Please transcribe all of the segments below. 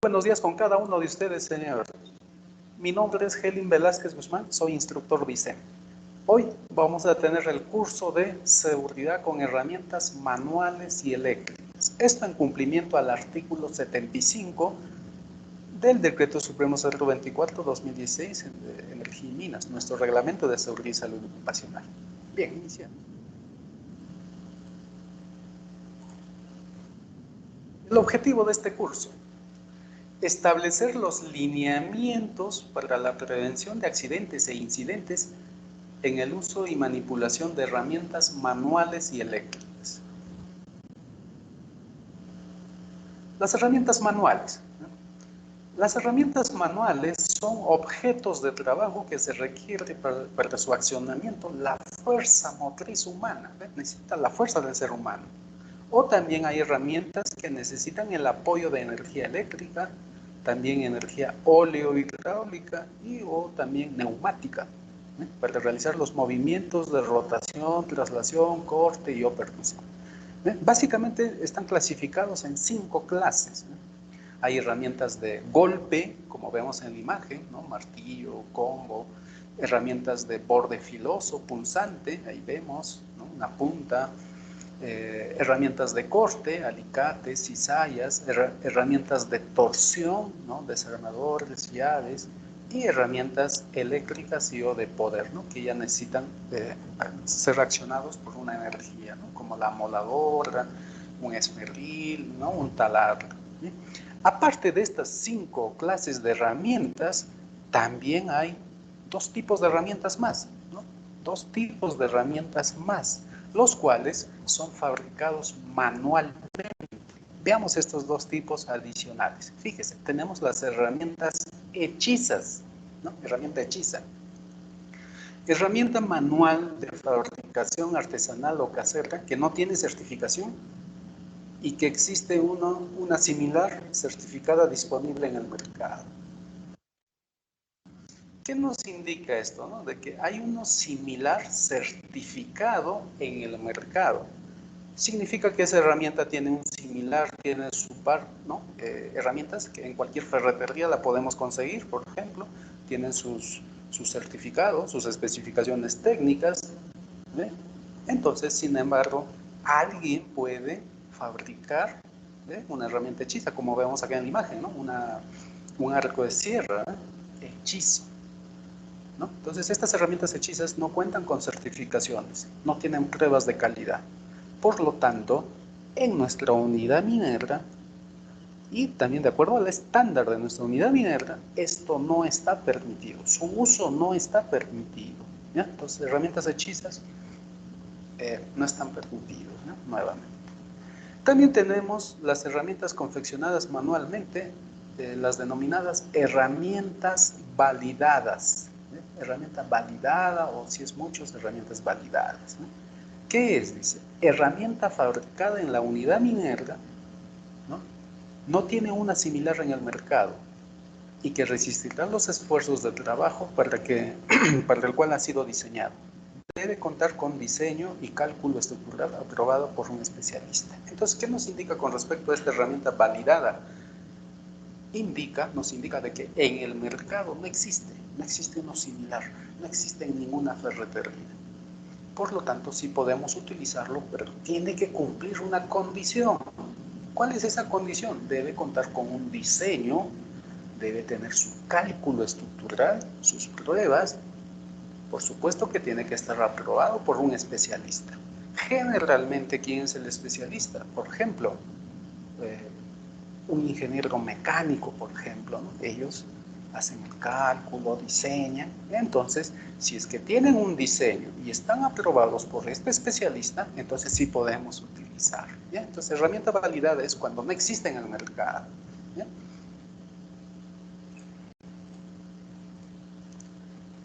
Buenos días con cada uno de ustedes, señor. Mi nombre es Helin Velázquez Guzmán, soy instructor BICEM. Hoy vamos a tener el curso de seguridad con herramientas manuales y eléctricas. Esto en cumplimiento al artículo 75 del Decreto Supremo 024-2016 de Energía y Minas, nuestro reglamento de seguridad y salud ocupacional. Bien, iniciamos. El objetivo de este curso: establecer los lineamientos para la prevención de accidentes e incidentes en el uso y manipulación de herramientas manuales y eléctricas. Las herramientas manuales. Las herramientas manuales son objetos de trabajo que se requiere para su accionamiento la fuerza motriz humana, necesita la fuerza del ser humano. O también hay herramientas que necesitan el apoyo de energía eléctrica, también energía óleo-hidráulica o también neumática, para realizar los movimientos de rotación, traslación, corte y percusión. Básicamente están clasificados en 5 clases. Hay herramientas de golpe, como vemos en la imagen, ¿no? Martillo, combo, herramientas de borde filoso, punzante, ahí vemos, ¿no? Una punta, herramientas de corte, alicates, cizallas, herramientas de torsión, ¿no? Desarmadores, llaves, y herramientas eléctricas y o de poder, ¿no? Que ya necesitan ser accionados por una energía, ¿no? Como la moladora, un esmeril, ¿no? Un taladro, ¿sí? Aparte de estas 5 clases de herramientas, también hay 2 tipos de herramientas más, ¿no? 2 tipos de herramientas más, los cuales son fabricados manualmente. Veamos estos 2 tipos adicionales. Fíjese, tenemos las herramientas hechizas, ¿no? Herramienta hechiza. Herramienta manual de fabricación artesanal o casera que no tiene certificación y que existe una similar certificada disponible en el mercado. ¿Qué nos indica esto, no? De que hay uno similar certificado en el mercado. Significa que esa herramienta tiene un similar, tiene su par, ¿no? Herramientas que en cualquier ferretería la podemos conseguir, por ejemplo, tienen sus certificados, sus especificaciones técnicas, ¿ve? Entonces, sin embargo, alguien puede fabricar, ¿ve? Una herramienta hechiza, como vemos acá en la imagen, ¿no? Un arco de sierra, hechizo, ¿no? Entonces, estas herramientas hechizas no cuentan con certificaciones, no tienen pruebas de calidad. Por lo tanto, en nuestra unidad minera, y también de acuerdo al estándar de nuestra unidad minera, esto no está permitido, su uso no está permitido, ¿ya? Entonces, herramientas hechizas no están permitidos, ¿no? Nuevamente. También tenemos las herramientas confeccionadas manualmente, las denominadas herramientas validadas, herramienta validada, o si es muchos, herramientas validadas, ¿no? ¿Qué es? Dice, herramienta fabricada en la unidad minera, ¿no? No tiene una similar en el mercado y que resistirá los esfuerzos de trabajo para el cual ha sido diseñado. Debe contar con diseño y cálculo estructural aprobado por un especialista. Entonces, ¿qué nos indica con respecto a esta herramienta validada? Nos indica de que en el mercado no existe uno similar, no existe en ninguna ferretería. Por lo tanto, sí podemos utilizarlo, pero tiene que cumplir una condición. ¿Cuál es esa condición? Debe contar con un diseño, debe tener su cálculo estructural, sus pruebas. Por supuesto que tiene que estar aprobado por un especialista. Generalmente, ¿quién es el especialista? Por ejemplo, un ingeniero mecánico, por ejemplo, ¿no? Ellos hacen el cálculo, diseñan. Entonces, si es que tienen un diseño y están aprobados por este especialista, entonces sí podemos utilizar, ¿ya? Entonces, herramienta validada es cuando no existe en el mercado, ¿ya?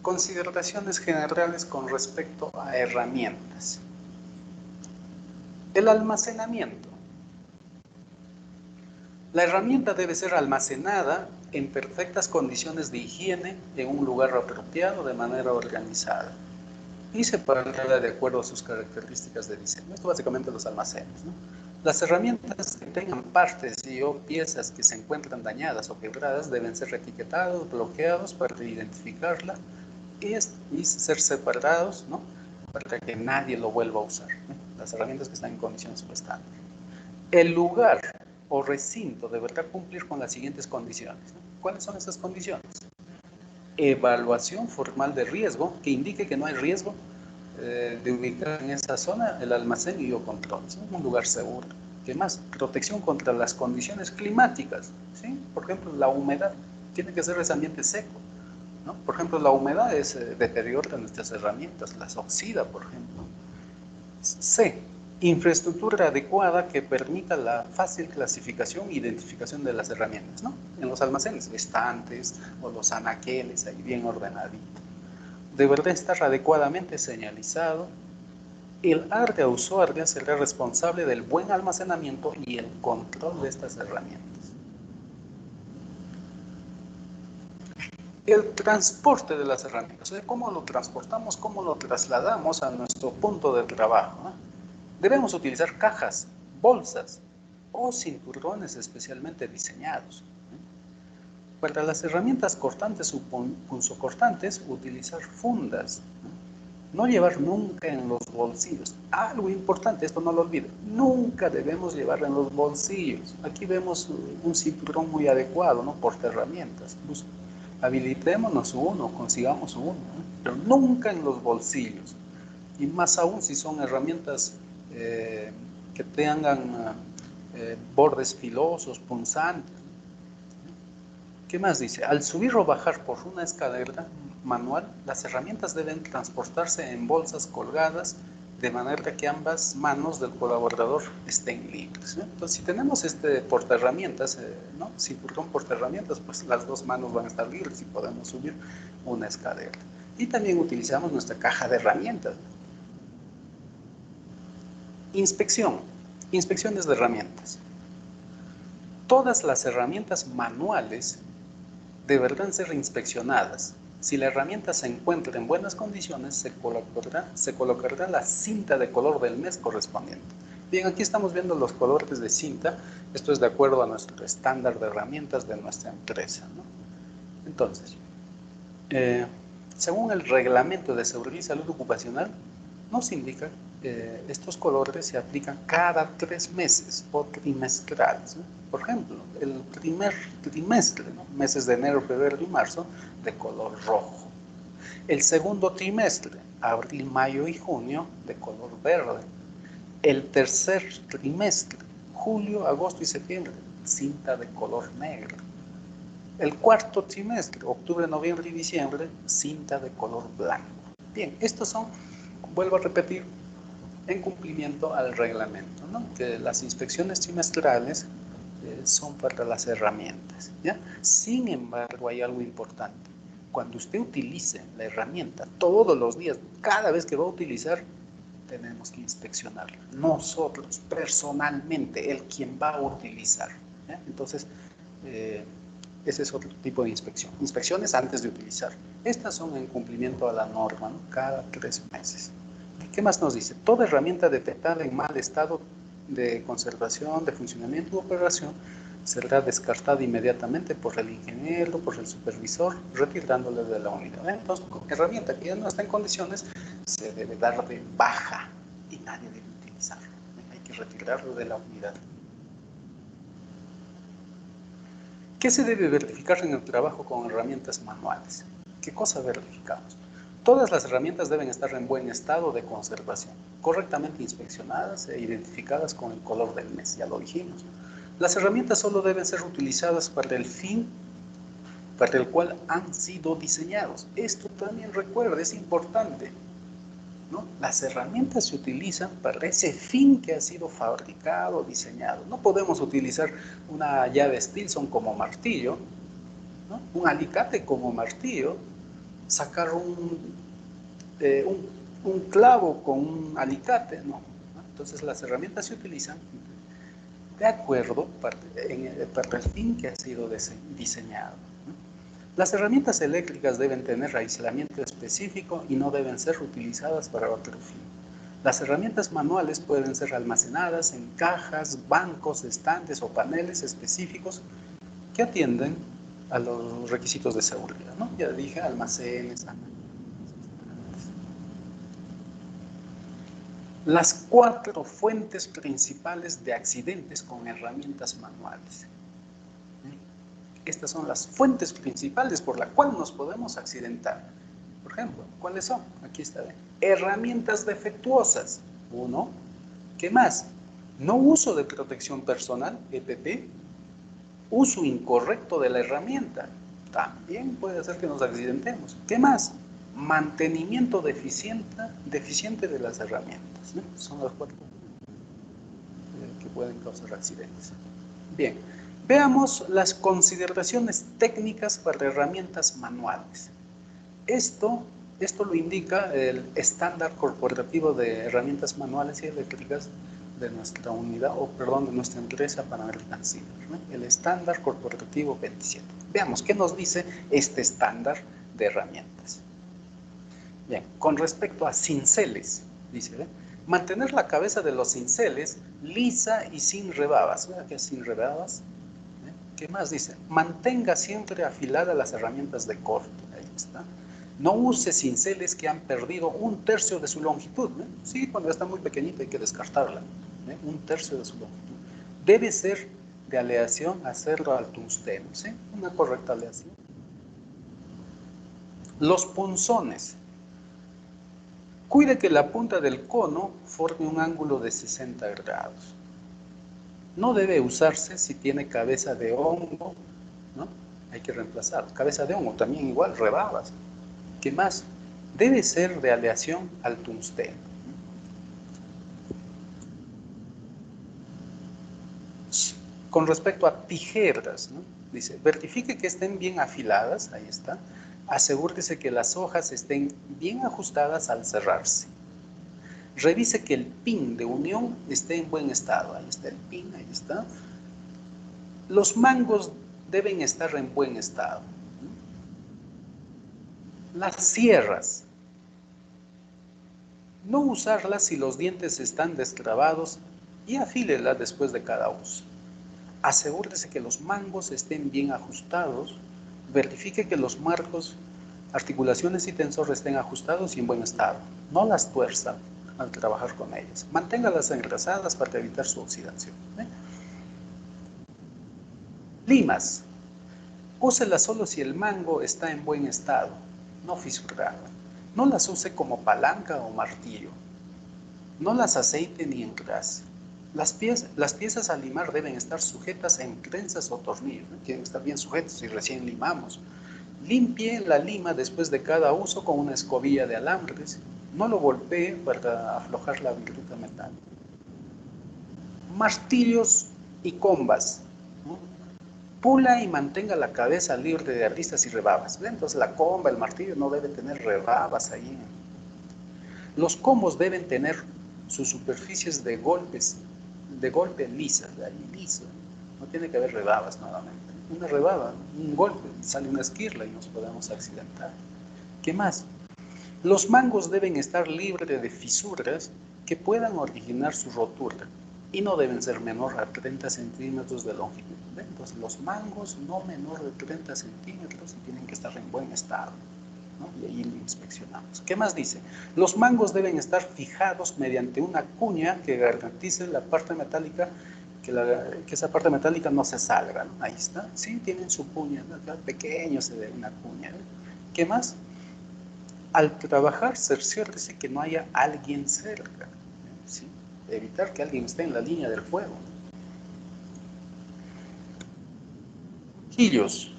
Consideraciones generales con respecto a herramientas. El almacenamiento. La herramienta debe ser almacenada en perfectas condiciones de higiene, en un lugar apropiado, de manera organizada y separada de acuerdo a sus características de diseño. Esto básicamente los almacenes, ¿no? Las herramientas que tengan partes o piezas que se encuentran dañadas o quebradas deben ser etiquetados, bloqueados para identificarla y ser separados, ¿no? Para que nadie lo vuelva a usar, ¿no? Las herramientas que están en condiciones subestándar. El lugar o recinto deberá cumplir con las siguientes condiciones, ¿no? ¿Cuáles son esas condiciones? Evaluación formal de riesgo que indique que no hay riesgo de ubicar en esa zona el almacén y o controles, ¿no? Un lugar seguro. ¿Qué más? Protección contra las condiciones climáticas, ¿sí? Por ejemplo, la humedad. Tiene que ser ese ambiente seco, ¿no? Por ejemplo, la humedad deteriora nuestras herramientas, las oxida, por ejemplo. C. Infraestructura adecuada que permita la fácil clasificación e identificación de las herramientas, ¿no? En los almacenes, estantes o los anaqueles, ahí bien ordenadito. Deberá estar adecuadamente señalizado. El área usuaria será responsable del buen almacenamiento y el control de estas herramientas. El transporte de las herramientas, o sea, cómo lo transportamos, cómo lo trasladamos a nuestro punto de trabajo, ¿no? Debemos utilizar cajas, bolsas o cinturones especialmente diseñados. Para las herramientas cortantes o punzocortantes, utilizar fundas. No llevar nunca en los bolsillos. Algo importante, esto no lo olviden, nunca debemos llevar en los bolsillos. Aquí vemos un cinturón muy adecuado, ¿no? Porta herramientas. Pues, habilitémonos uno, consigamos uno, ¿no? Pero nunca en los bolsillos. Y más aún si son herramientas que tengan bordes filosos, punzantes. ¿Qué más dice? Al subir o bajar por una escalera manual, las herramientas deben transportarse en bolsas colgadas de manera que ambas manos del colaborador estén libres, ¿no? Entonces, si tenemos este portaherramientas, ¿no? Cinturón portaherramientas, pues las dos manos van a estar libres y podemos subir una escalera. Y también utilizamos nuestra caja de herramientas. Inspección. Inspecciones de herramientas. Todas las herramientas manuales deberán ser inspeccionadas. Si la herramienta se encuentra en buenas condiciones, se colocará la cinta de color del mes correspondiente. Bien, aquí estamos viendo los colores de cinta. Esto es de acuerdo a nuestro estándar de herramientas de nuestra empresa, ¿no? Entonces, según el reglamento de seguridad y salud ocupacional, nos indica que estos colores se aplican cada 3 meses o trimestrales, ¿no? Por ejemplo, el primer trimestre, ¿no? Meses de enero, febrero y marzo, de color rojo. El segundo trimestre, abril, mayo y junio, de color verde. El tercer trimestre, julio, agosto y septiembre, cinta de color negro. El cuarto trimestre, octubre, noviembre y diciembre, cinta de color blanco. Bien, estos son, vuelvo a repetir, en cumplimiento al reglamento, ¿no? Que las inspecciones trimestrales son para las herramientas, ¿ya? Sin embargo, hay algo importante. Cuando usted utilice la herramienta todos los días, cada vez que va a utilizar, tenemos que inspeccionarla. Nosotros, personalmente, el quien va a utilizar, ¿ya? Entonces, ese es otro tipo de inspección. Inspecciones antes de utilizar. Estas son en cumplimiento a la norma, ¿no? Cada 3 meses. ¿Qué más nos dice? Toda herramienta detectada en mal estado de conservación, de funcionamiento u operación será descartada inmediatamente por el ingeniero, por el supervisor, retirándole de la unidad. Entonces, herramienta que ya no está en condiciones, se debe dar de baja y nadie debe utilizarlo. Hay que retirarlo de la unidad. ¿Qué se debe verificar en el trabajo con herramientas manuales? ¿Qué cosa verificamos? Todas las herramientas deben estar en buen estado de conservación, correctamente inspeccionadas e identificadas con el color del mes, ya lo dijimos. Las herramientas solo deben ser utilizadas para el fin para el cual han sido diseñados. Esto también recuerda, es importante, ¿no? Las herramientas se utilizan para ese fin que ha sido fabricado, diseñado. No podemos utilizar una llave Stilson como martillo, ¿no? Un alicate como martillo, sacar un clavo con un alicate, ¿no? Entonces las herramientas se utilizan de acuerdo para el fin que ha sido diseñado. Las herramientas eléctricas deben tener aislamiento específico y no deben ser utilizadas para otro fin. Las herramientas manuales pueden ser almacenadas en cajas, bancos, estantes o paneles específicos que atienden a los requisitos de seguridad, ¿no? Ya dije, almacenes. Las 4 fuentes principales de accidentes con herramientas manuales. Estas son las fuentes principales por las cuales nos podemos accidentar. Por ejemplo, ¿cuáles son? Aquí está. Herramientas defectuosas. 1. ¿Qué más? No uso de protección personal, EPP. Uso incorrecto de la herramienta. También puede hacer que nos accidentemos. ¿Qué más? Mantenimiento deficiente de las herramientas, ¿no? Son las 4 que pueden causar accidentes. Bien, veamos las consideraciones técnicas para herramientas manuales. Esto lo indica el estándar corporativo de herramientas manuales y eléctricas de nuestra unidad, de nuestra empresa Pan-American Silver, ¿no? El estándar corporativo 27. Veamos qué nos dice este estándar de herramientas. Bien, con respecto a cinceles, dice, ¿ve? Mantener la cabeza de los cinceles lisa y sin rebabas. ¿Ve? ¿Qué es sin rebabas? ¿Ve? ¿Qué más dice? Mantenga siempre afiladas las herramientas de corte. Ahí está. No use cinceles que han perdido 1/3 de su longitud. ¿Ve? Sí, cuando está muy pequeñita hay que descartarla. ¿Ve? 1/3 de su longitud. Debe ser de aleación acero al tungsteno. ¿Sí? Una correcta aleación. Los punzones. Cuide que la punta del cono forme un ángulo de 60 grados. No debe usarse si tiene cabeza de hongo, ¿no? Hay que reemplazar. Cabeza de hongo, también igual, rebabas. ¿Qué más? Debe ser de aleación al tungsteno. Con respecto a tijeras, ¿no? Dice, verifique que estén bien afiladas, ahí está. Asegúrese que las hojas estén bien ajustadas al cerrarse. Revise que el pin de unión esté en buen estado. Ahí está el pin, ahí está. Los mangos deben estar en buen estado. Las sierras. No usarlas si los dientes están destrabados y afílela después de cada uso. Asegúrese que los mangos estén bien ajustados. Verifique que los marcos, articulaciones y tensores estén ajustados y en buen estado. No las tuerza al trabajar con ellas. Manténgalas engrasadas para evitar su oxidación. Limas. Úselas solo si el mango está en buen estado, no fisurado. No las use como palanca o martillo. No las aceite ni engrase. Las piezas a limar deben estar sujetas en prensas o tornillos. Tienen que estar bien sujetas y recién limamos. Limpie la lima después de cada uso con una escobilla de alambres. No lo golpee para aflojar la viruta metálica. Martillos y combas. Pula y mantenga la cabeza libre de aristas y rebabas. Entonces la comba, el martillo no debe tener rebabas ahí. Los combos deben tener sus superficies de golpe lisas, de ahí liso. No tiene que haber rebabas nuevamente. Una rebaba, un golpe, sale una esquirla y nos podemos accidentar. ¿Qué más? Los mangos deben estar libres de fisuras que puedan originar su rotura y no deben ser menor a 30 centímetros de longitud. Entonces los mangos no menor de 30 centímetros y tienen que estar en buen estado, ¿no? Y ahí lo inspeccionamos. ¿Qué más dice? Los mangos deben estar fijados mediante una cuña que garantice la parte metálica, que esa parte metálica no se salga, ¿no? Ahí está. Sí, tienen su cuña, ¿no? Pequeño se ve una cuña, ¿no? ¿Qué más? Al trabajar, cerciórese que no haya alguien cerca, ¿sí? Evitar que alguien esté en la línea del fuego. Cuchillos.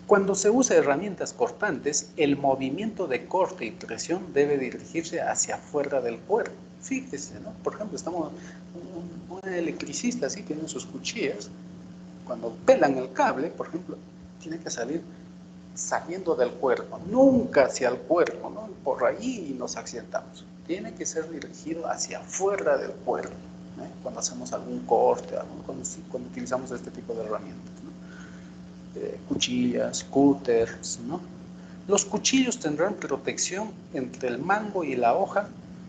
Cuando se usa herramientas cortantes, el movimiento de corte y presión debe dirigirse hacia afuera del cuerpo. Fíjese, ¿no? Por ejemplo, un electricista así tiene sus cuchillas. Cuando pelan el cable, por ejemplo, tiene que salir saliendo del cuerpo, nunca hacia el cuerpo, ¿no? Por ahí nos accidentamos. Tiene que ser dirigido hacia afuera del cuerpo, ¿eh? Cuando hacemos algún corte, cuando utilizamos este tipo de herramientas, ¿no? Cuchillas, cúters, ¿no? Los cuchillos tendrán protección entre el mango y la hoja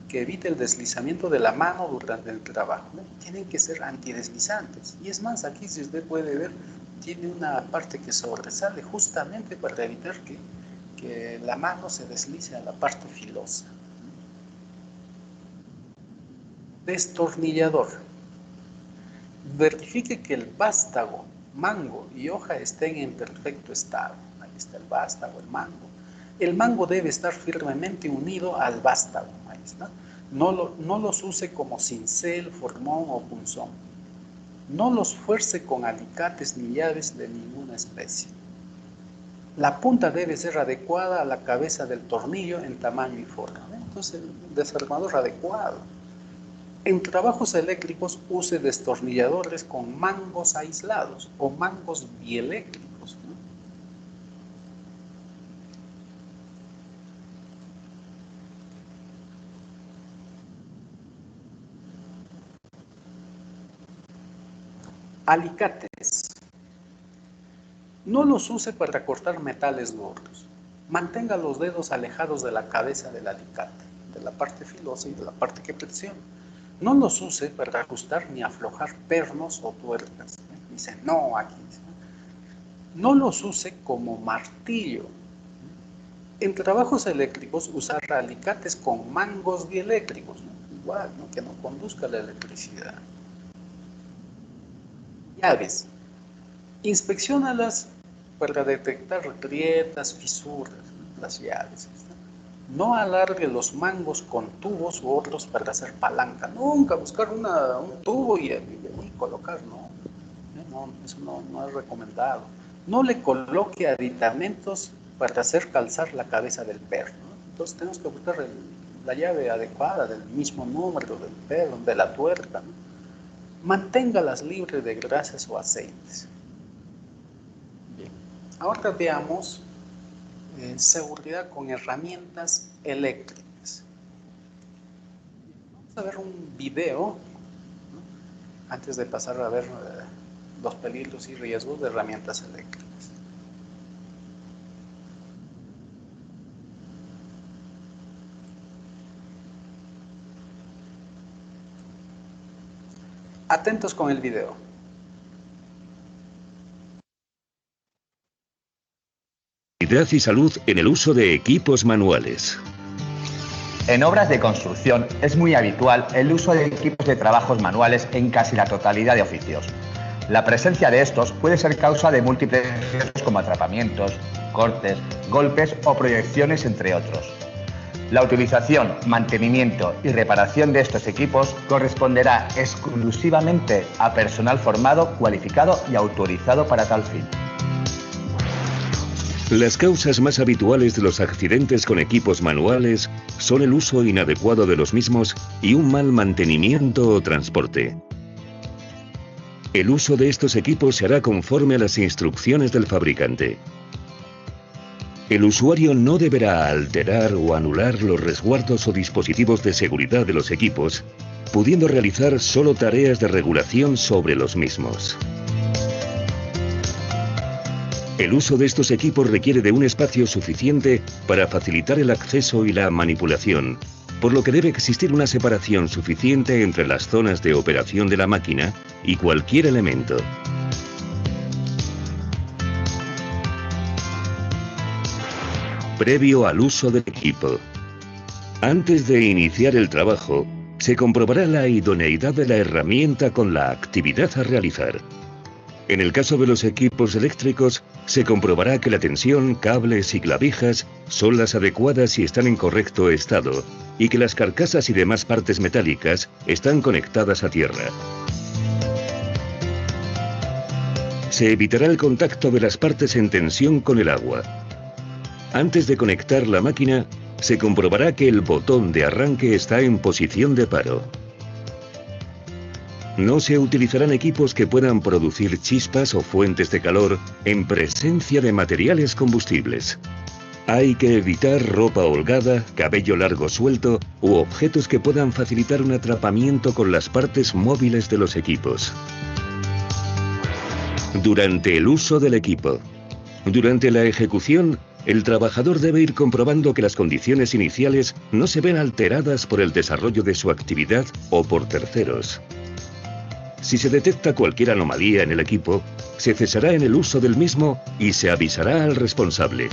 que evite el deslizamiento de la mano durante el trabajo, ¿no? Tienen que ser antideslizantes. Y es más, aquí si usted puede ver, tiene una parte que sobresale justamente para evitar que la mano se deslice a la parte filosa. Destornillador. Verifique que el vástago, mango y hoja estén en perfecto estado. Ahí está el vástago, el mango. El mango debe estar firmemente unido al vástago. Ahí está. No los use como cincel, formón o punzón. No los fuerce con alicates ni llaves de ninguna especie. La punta debe ser adecuada a la cabeza del tornillo en tamaño y forma. Entonces, el desarmador adecuado. En trabajos eléctricos use destornilladores con mangos aislados o mangos dieléctricos, ¿no? Alicates. No los use para cortar metales gordos. Mantenga los dedos alejados de la cabeza del alicate, de la parte filosa y de la parte que presiona. No los use para ajustar ni aflojar pernos o tuercas. Dice no aquí. No los use como martillo. En trabajos eléctricos usar alicates con mangos dieléctricos, ¿no? Igual, ¿no? Que no conduzca la electricidad. Llaves. Inspecciónalas para detectar grietas, fisuras, ¿no? Las llaves. No alargue los mangos con tubos u otros para hacer palanca. Nunca buscar un tubo y colocar, no. No, eso no es recomendado. No le coloque aditamentos para hacer calzar la cabeza del perro, ¿no? Entonces tenemos que buscar la llave adecuada, del mismo número del perro, de la tuerca, ¿no? Manténgalas libres de grasas o aceites. Bien. Ahora veamos seguridad con herramientas eléctricas. Vamos a ver un video, ¿no? Antes de pasar a ver los peligros y riesgos de herramientas eléctricas. Atentos con el video. Seguridad y salud en el uso de equipos manuales. En obras de construcción es muy habitual el uso de equipos de trabajos manuales en casi la totalidad de oficios. La presencia de estos puede ser causa de múltiples riesgos como atrapamientos, cortes, golpes o proyecciones, entre otros. La utilización, mantenimiento y reparación de estos equipos corresponderá exclusivamente a personal formado, cualificado y autorizado para tal fin. Las causas más habituales de los accidentes con equipos manuales son el uso inadecuado de los mismos y un mal mantenimiento o transporte. El uso de estos equipos se hará conforme a las instrucciones del fabricante. El usuario no deberá alterar o anular los resguardos o dispositivos de seguridad de los equipos, pudiendo realizar solo tareas de regulación sobre los mismos. El uso de estos equipos requiere de un espacio suficiente para facilitar el acceso y la manipulación, por lo que debe existir una separación suficiente entre las zonas de operación de la máquina y cualquier elemento. Previo al uso del equipo. Antes de iniciar el trabajo, se comprobará la idoneidad de la herramienta con la actividad a realizar. En el caso de los equipos eléctricos, se comprobará que la tensión, cables y clavijas son las adecuadas y están en correcto estado, y que las carcasas y demás partes metálicas están conectadas a tierra. Se evitará el contacto de las partes en tensión con el agua. Antes de conectar la máquina, se comprobará que el botón de arranque está en posición de paro. No se utilizarán equipos que puedan producir chispas o fuentes de calor en presencia de materiales combustibles. Hay que evitar ropa holgada, cabello largo suelto u objetos que puedan facilitar un atrapamiento con las partes móviles de los equipos. Durante el uso del equipo. Durante la ejecución, El trabajador debe ir comprobando que las condiciones iniciales no se ven alteradas por el desarrollo de su actividad o por terceros. Si se detecta cualquier anomalía en el equipo, se cesará en el uso del mismo y se avisará al responsable.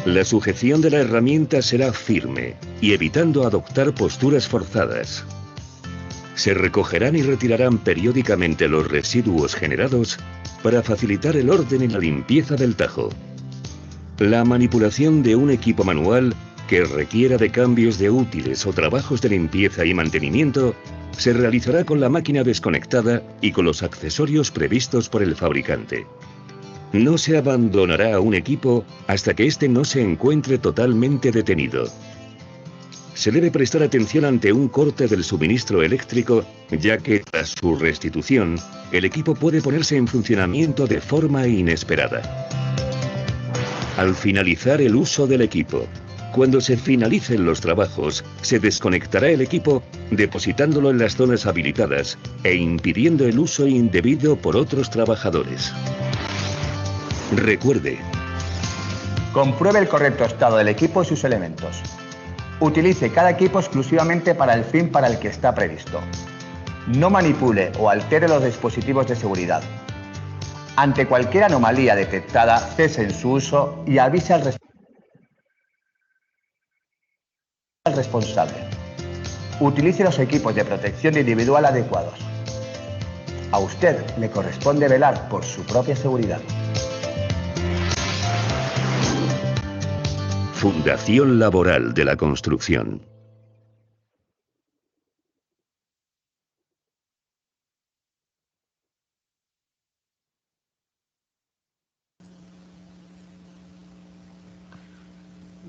La sujeción de la herramienta será firme y evitando adoptar posturas forzadas. Se recogerán y retirarán periódicamente los residuos generados para facilitar el orden y la limpieza del tajo. La manipulación de un equipo manual que requiera de cambios de útiles o trabajos de limpieza y mantenimiento se realizará con la máquina desconectada y con los accesorios previstos por el fabricante. No se abandonará un equipo hasta que éste no se encuentre totalmente detenido. Se debe prestar atención ante un corte del suministro eléctrico, ya que tras su restitución, el equipo puede ponerse en funcionamiento de forma inesperada. Al finalizar el uso del equipo, cuando se finalicen los trabajos, se desconectará el equipo depositándolo en las zonas habilitadas e impidiendo el uso indebido por otros trabajadores. Recuerde: compruebe el correcto estado del equipo y sus elementos. Utilice cada equipo exclusivamente para el fin para el que está previsto. No manipule o altere los dispositivos de seguridad. Ante cualquier anomalía detectada, cese en su uso y avise al responsable. Utilice los equipos de protección individual adecuados. A usted le corresponde velar por su propia seguridad. Fundación Laboral de la Construcción.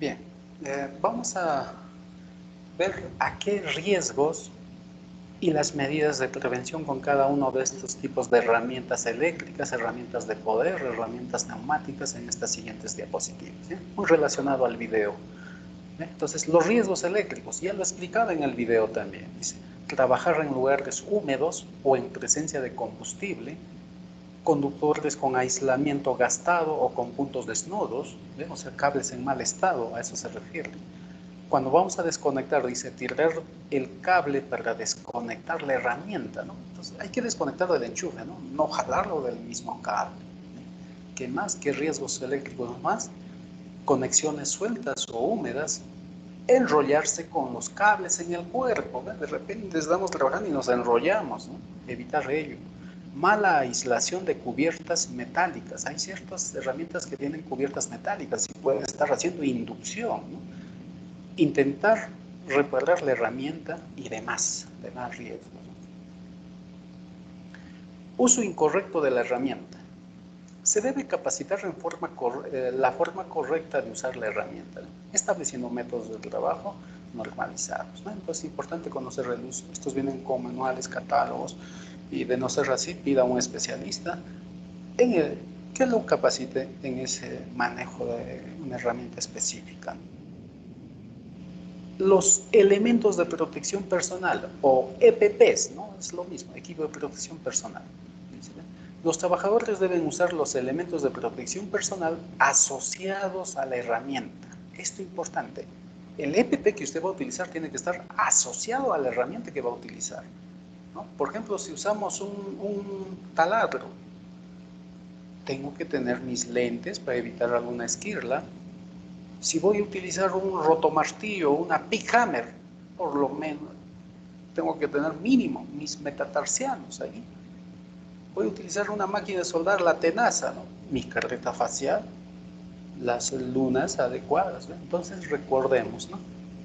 Bien, vamos a ver a qué riesgos y las medidas de prevención con cada uno de estos tipos de herramientas eléctricas, herramientas de poder, herramientas neumáticas en estas siguientes diapositivas, ¿sí? Muy relacionado al video. Entonces, los riesgos eléctricos, ya lo explicaba en el video también, dice, trabajar en lugares húmedos o en presencia de combustible, conductores con aislamiento gastado o con puntos desnudos, o sea, cables en mal estado, a eso se refiere. Cuando vamos a desconectar, dice, tirar el cable para desconectar la herramienta, ¿no? Entonces, hay que desconectarlo del enchufe, ¿no? No jalarlo del mismo cable. ¿Qué más? ¿Qué riesgos eléctricos más? Conexiones sueltas o húmedas, enrollarse con los cables en el cuerpo, ¿no? De repente estamos trabajando y nos enrollamos, ¿no? Evitar ello. Mala aislación de cubiertas metálicas. Hay ciertas herramientas que tienen cubiertas metálicas y pueden estar haciendo inducción, ¿no? Intentar reparar la herramienta y demás riesgos. Uso incorrecto de la herramienta. Se debe capacitar en la forma correcta de usar la herramienta, ¿no? Estableciendo métodos de trabajo normalizados, ¿no? Entonces es importante conocer el uso. Estos vienen con manuales, catálogos, y de no ser así, pida a un especialista que lo capacite en ese manejo de una herramienta específica. Los elementos de protección personal o EPPs, ¿no? Es lo mismo, equipo de protección personal. Los trabajadores deben usar los elementos de protección personal asociados a la herramienta. Esto es importante. El EPP que usted va a utilizar tiene que estar asociado a la herramienta que va a utilizar, ¿no? Por ejemplo, si usamos un taladro, tengo que tener mis lentes para evitar alguna esquirla. Si voy a utilizar un rotomartillo, una pick hammer, por lo menos tengo que tener mínimo mis metatarsianos ahí. Voy a utilizar una máquina de soldar, la tenaza, ¿no? Mi carreta facial, las lunas adecuadas, ¿no? Entonces recordemos, ¿no?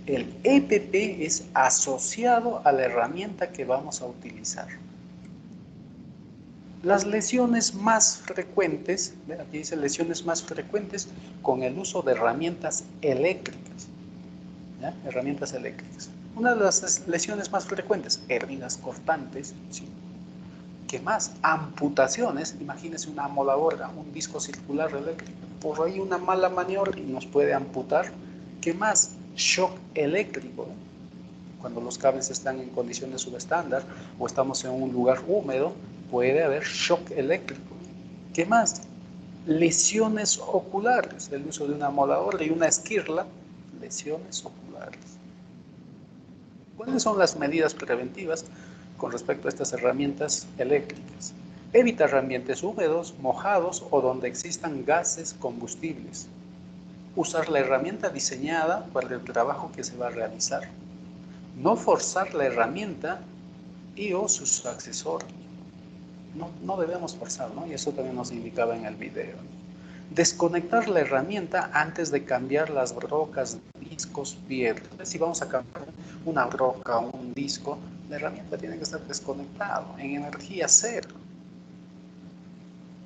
El EPP es asociado a la herramienta que vamos a utilizar. Las lesiones más frecuentes, aquí dice lesiones más frecuentes con el uso de herramientas eléctricas, ¿ya? Herramientas eléctricas. Una de las lesiones más frecuentes, hernias cortantes, ¿sí? ¿Qué más? Amputaciones, imagínense una amoladora, un disco circular eléctrico, por ahí una mala maniobra y nos puede amputar. ¿Qué más? Shock eléctrico, ¿no? Cuando los cables están en condiciones subestándar o estamos en un lugar húmedo, puede haber shock eléctrico. ¿Qué más? Lesiones oculares, el uso de una amoladora y una esquirla, lesiones oculares. ¿Cuáles son las medidas preventivas con respecto a estas herramientas eléctricas? Evitar ambientes húmedos, mojados o donde existan gases combustibles. Usar la herramienta diseñada para el trabajo que se va a realizar. No forzar la herramienta y o sus accesorios. No debemos forzar, ¿no? Y eso también nos indicaba en el video. Desconectar la herramienta antes de cambiar las brocas, discos, piedras. Si vamos a cambiar una broca o un disco, la herramienta tiene que estar desconectada en energía cero.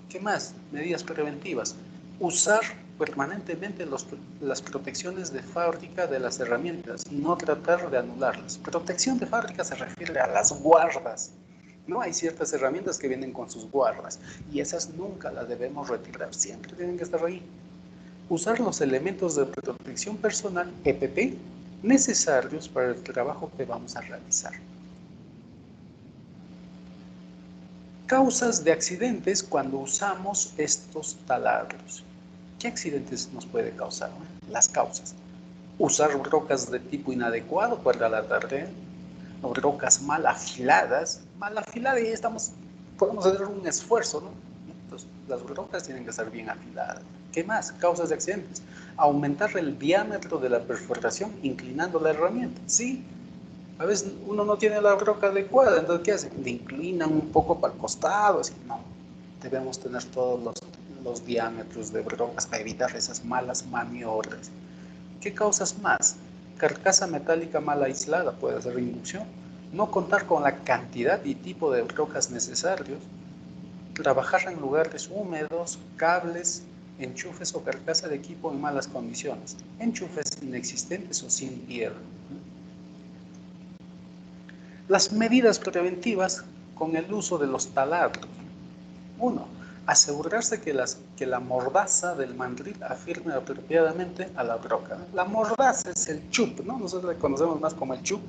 ¿Qué más? Medidas preventivas. Usar permanentemente las protecciones de fábrica de las herramientas y no tratar de anularlas. Protección de fábrica se refiere a las guardas. No hay ciertas herramientas que vienen con sus guardas y esas nunca las debemos retirar, siempre tienen que estar ahí. Usar los elementos de protección personal, EPP, necesarios para el trabajo que vamos a realizar. Causas de accidentes cuando usamos estos taladros. ¿Qué accidentes nos puede causar? Las causas. Usar brocas de tipo inadecuado para la tarea, brocas mal afiladas y podemos hacer un esfuerzo, ¿no? Entonces, las brocas tienen que estar bien afiladas. ¿Qué más? Causas de accidentes. Aumentar el diámetro de la perforación inclinando la herramienta. Sí, a veces uno no tiene la broca adecuada, entonces ¿qué hace? Le inclinan un poco para el costado, así. No, debemos tener todos los diámetros de brocas para evitar esas malas maniobras. ¿Qué causas más? Carcasa metálica mal aislada puede hacer inducción. No contar con la cantidad y tipo de brocas necesarios. Trabajar en lugares húmedos, cables, enchufes o carcasa de equipo en malas condiciones. Enchufes inexistentes o sin piedra. Las medidas preventivas con el uso de los taladros. 1. Asegurarse que la mordaza del mandril afirme apropiadamente a la broca. La mordaza es el chup, ¿no? Nosotros le conocemos más como el chup.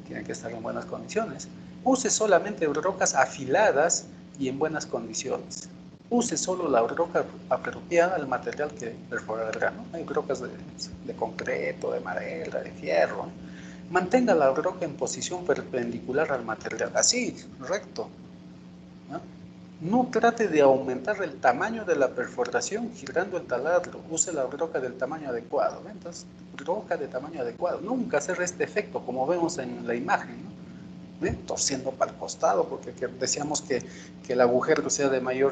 Tiene que estar en buenas condiciones. Use solamente brocas afiladas y en buenas condiciones. Use solo la broca apropiada al material que perforará, ¿no? Hay brocas de concreto, de madera, de fierro, ¿no? Mantenga la broca en posición perpendicular al material, así, recto. No trate de aumentar el tamaño de la perforación girando el taladro. Use la broca del tamaño adecuado. Entonces, broca de tamaño adecuado. Nunca hacer este efecto como vemos en la imagen, ¿no? Torciendo para el costado porque decíamos que el agujero sea de mayor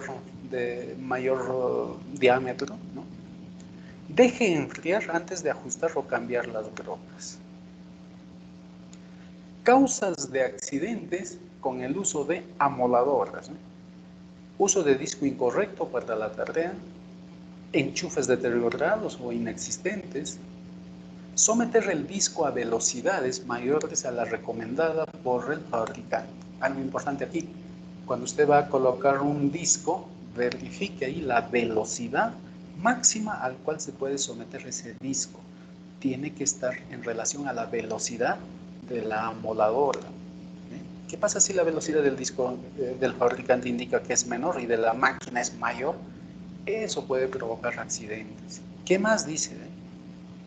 diámetro, ¿no? Deje enfriar antes de ajustar o cambiar las brocas. Causas de accidentes con el uso de amoladoras, ¿no? Uso de disco incorrecto para la tarea, enchufes deteriorados o inexistentes, someter el disco a velocidades mayores a la recomendada por el fabricante. Algo importante aquí, cuando usted va a colocar un disco, verifique ahí la velocidad máxima al cual se puede someter ese disco. Tiene que estar en relación a la velocidad de la amoladora. ¿Qué pasa si la velocidad del disco del fabricante indica que es menor y de la máquina es mayor? Eso puede provocar accidentes. ¿Qué más dice?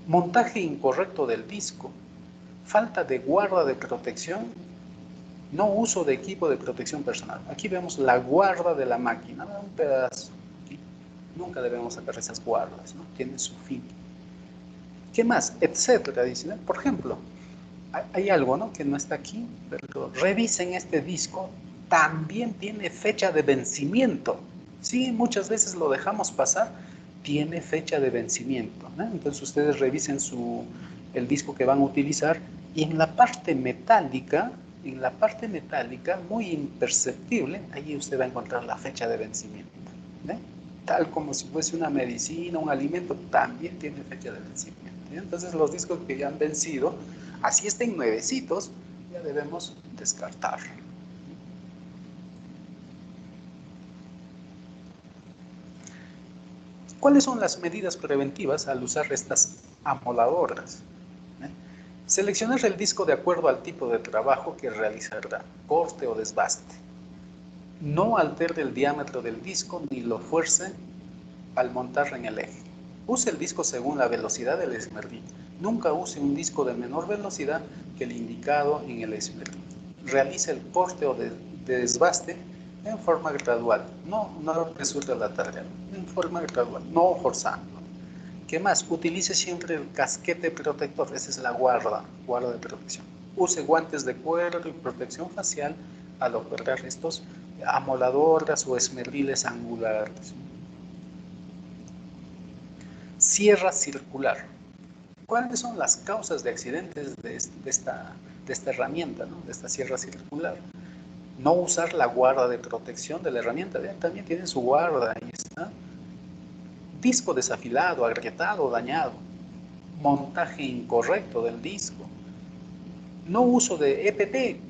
Montaje incorrecto del disco, falta de guarda de protección, no uso de equipo de protección personal. Aquí vemos la guarda de la máquina, un pedazo. Nunca debemos sacar esas guardas, ¿no? Tienen su fin. ¿Qué más? Etcétera, dice, ¿no? Por ejemplo, hay algo, ¿no?, que no está aquí, pero revisen este disco, también tiene fecha de vencimiento. Sí, muchas veces lo dejamos pasar, tiene fecha de vencimiento, ¿no? Entonces ustedes revisen el disco que van a utilizar y en la parte metálica, muy imperceptible, ahí usted va a encontrar la fecha de vencimiento, ¿no? Tal como si fuese una medicina, un alimento, también tiene fecha de vencimiento, ¿no? Entonces los discos que ya han vencido, así estén nuevecitos, ya debemos descartar. ¿Cuáles son las medidas preventivas al usar estas amoladoras? Seleccionar el disco de acuerdo al tipo de trabajo que realizará, corte o desbaste. No altere el diámetro del disco ni lo fuerce al montar en el eje. Use el disco según la velocidad del esmerrillo. Nunca use un disco de menor velocidad que el indicado en el esmerrillo. Realice el corte o desbaste en forma gradual. No resulta la tarea, en forma gradual, no forzando. ¿Qué más? Utilice siempre el casquete protector. Esa es la guarda de protección. Use guantes de cuero y protección facial al operar estos amoladoras o esmerriles angulares. Sierra circular. ¿Cuáles son las causas de accidentes de esta herramienta, ¿no? De esta sierra circular? No usar la guarda de protección de la herramienta. Vean, también tiene su guarda, ahí está. Disco desafilado, agrietado, dañado. Montaje incorrecto del disco. No uso de EPP.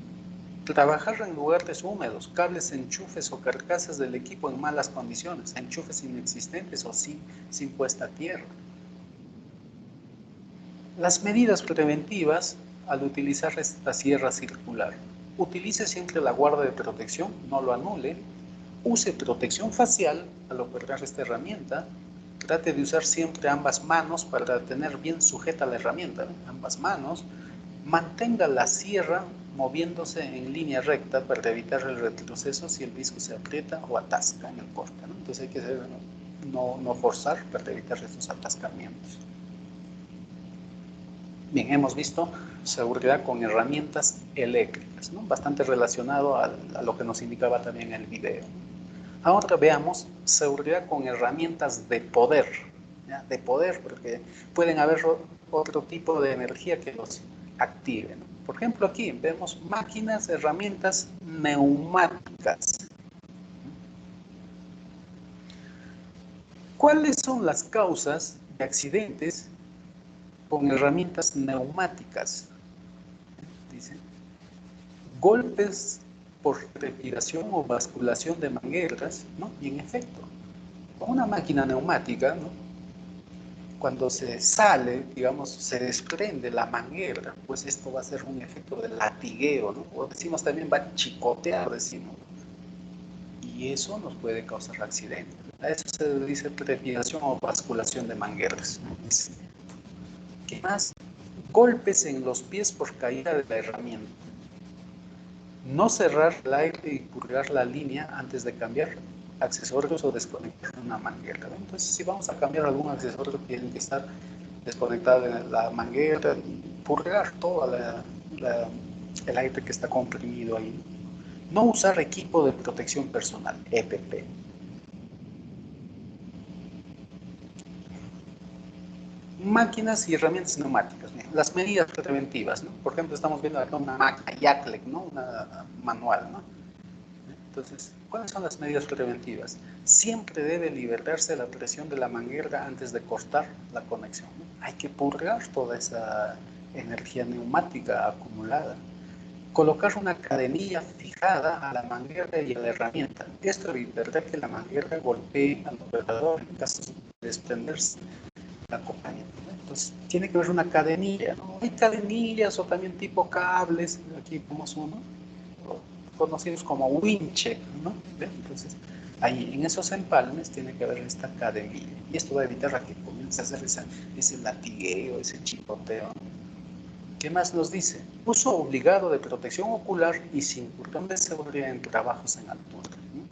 Trabajar en lugares húmedos, cables, enchufes o carcasas del equipo en malas condiciones, enchufes inexistentes o sin puesta a tierra. Las medidas preventivas al utilizar esta sierra circular. Utilice siempre la guarda de protección, no lo anule. Use protección facial al operar esta herramienta. Trate de usar siempre ambas manos para tener bien sujeta la herramienta, ¿no? Ambas manos. Mantenga la sierra moviéndose en línea recta para evitar el retroceso si el disco se aprieta o atasca en el corte, ¿no? Entonces hay que no forzar para evitar estos atascamientos. Bien, hemos visto seguridad con herramientas eléctricas, ¿no? Bastante relacionado a lo que nos indicaba también el video. Ahora veamos seguridad con herramientas de poder, ¿ya? De poder, porque pueden haber otro tipo de energía que los active, ¿no? Por ejemplo, aquí vemos máquinas, herramientas neumáticas. ¿Cuáles son las causas de accidentes con herramientas neumáticas? Dice, golpes por respiración o basculación de mangueras, ¿no? Y en efecto, con una máquina neumática, ¿no? Cuando se sale, digamos, se desprende la manguera, pues esto va a ser un efecto de latigueo, ¿no? O decimos también va a chicotear, decimos. Y eso nos puede causar accidentes. A eso se dice trepidación o basculación de mangueras. ¿Qué más? Golpes en los pies por caída de la herramienta. No cerrar el aire y purgar la línea antes de cambiar accesorios o desconectar una manguera. Entonces, si vamos a cambiar algún accesorio, tiene que estar desconectada la manguera y purgar todo el aire que está comprimido ahí. No usar equipo de protección personal, EPP. Máquinas y herramientas neumáticas. Las medidas preventivas, ¿no? Por ejemplo, estamos viendo acá una máquina Jacklek, ¿no? Una manual, ¿no? Entonces, ¿cuáles son las medidas preventivas? Siempre debe liberarse la presión de la manguera antes de cortar la conexión, ¿no? Hay que purgar toda esa energía neumática acumulada. Colocar una cadenilla fijada a la manguera y a la herramienta. Esto evitará que la manguera golpee al operador en caso de desprenderse la compañía. Entonces, tiene que haber una cadenilla, ¿no? Hay cadenillas o también tipo cables, aquí vemos uno, conocidos como winche, ¿no? Entonces, ahí en esos empalmes tiene que haber esta cadenilla. Y esto va a evitar a que comience a hacer ese latigueo, ese chicoteo. ¿Qué más nos dice? Uso obligado de protección ocular y cinturón de seguridad en trabajos en altura, ¿no?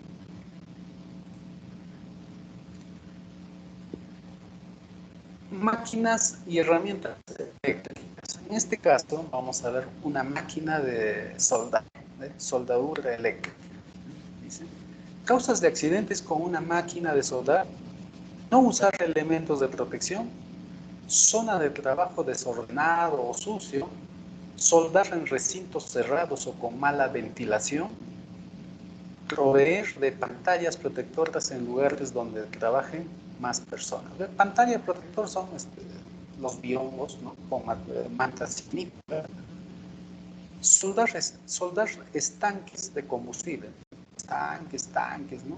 Máquinas y herramientas eléctricas. En este caso vamos a ver una máquina de soldadura eléctrica. Dice, causas de accidentes con una máquina de soldar: no usar elementos de protección, zona de trabajo desordenado o sucio, soldar en recintos cerrados o con mala ventilación, proveer de pantallas protectoras en lugares donde trabajen más personas. Pantalla protector son los biombos, ¿no? Con mantas signíficas. Soldar estanques de combustible, tanques, ¿no?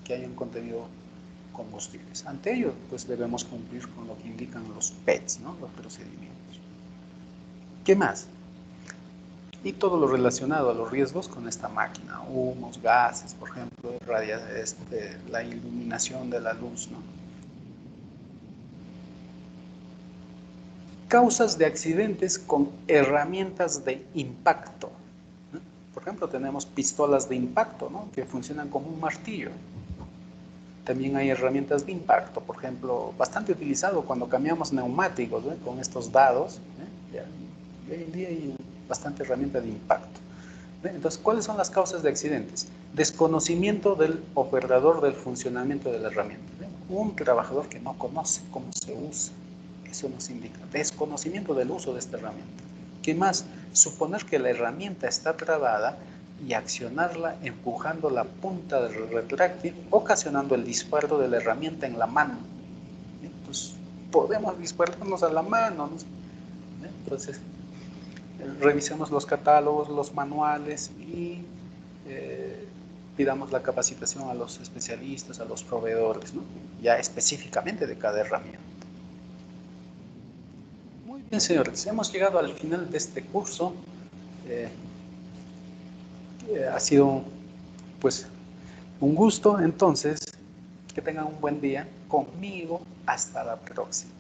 que hayan contenido combustibles. Ante ello, pues debemos cumplir con lo que indican los PETs, ¿no? Los procedimientos. ¿Qué más? y todo lo relacionado a los riesgos con esta máquina, humos, gases, por ejemplo, la iluminación de la luz, ¿no? Causas de accidentes con herramientas de impacto, ¿no? Por ejemplo, tenemos pistolas de impacto, ¿no? Que funcionan como un martillo. También hay herramientas de impacto, por ejemplo, bastante utilizado cuando cambiamos neumáticos, ¿eh? Con estos dados, ¿eh? Y hoy en día hay bastante herramienta de impacto. Entonces, ¿cuáles son las causas de accidentes? Desconocimiento del operador del funcionamiento de la herramienta. Un trabajador que no conoce cómo se usa, eso nos indica desconocimiento del uso de esta herramienta. ¿Qué más? Suponer que la herramienta está trabada y accionarla empujando la punta del retráctil, ocasionando el disparo de la herramienta en la mano. Entonces, podemos dispararnos a la mano, ¿no? Entonces, revisemos los catálogos, los manuales y pidamos la capacitación a los especialistas, a los proveedores, ¿no? Ya específicamente de cada herramienta. Muy bien, señores, hemos llegado al final de este curso. Ha sido, pues, un gusto. Entonces, que tengan un buen día conmigo. Hasta la próxima.